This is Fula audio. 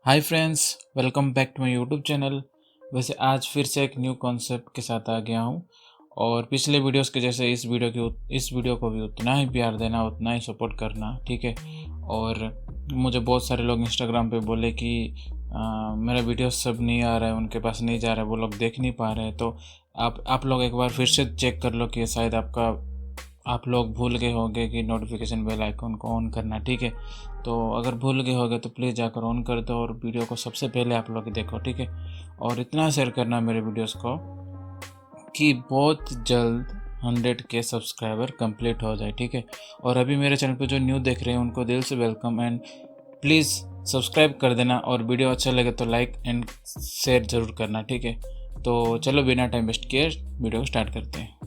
Hi friends, welcome back to my YouTube channel. वैसे आज फिर से एक न्यू कॉन्सेप्ट के साथ आ गया हूँ और पिछले वीडियोस के जैसे इस वीडियो को भी उतना ही प्यार देना, उतना ही सपोर्ट करना, ठीक है। और मुझे बहुत सारे लोग इंस्टाग्राम पे बोले कि मेरा वीडियो सब नहीं आ रहा है, उनके पास नहीं जा रहा है, वो लोग देख नहीं पा रहे हैं। तो आप लोग एक बार फिर से चेक कर लो कि शायद आप लोग भूल गए होंगे कि नोटिफिकेशन बेल आइकन को ऑन करना, ठीक है। तो अगर भूल गए होगे तो प्लीज़ जाकर ऑन कर दो और वीडियो को सबसे पहले आप लोग देखो, ठीक है। और इतना शेयर करना मेरे वीडियोस को कि बहुत जल्द 100K सब्सक्राइबर कंप्लीट हो जाए, ठीक है। और अभी मेरे चैनल पे जो न्यू देख रहे हैं उनको दिल से वेलकम एंड प्लीज़ सब्सक्राइब कर देना और वीडियो अच्छा लगे तो लाइक एंड शेयर ज़रूर करना, ठीक है। तो चलो बिना टाइम वेस्ट किए वीडियो को स्टार्ट करते हैं।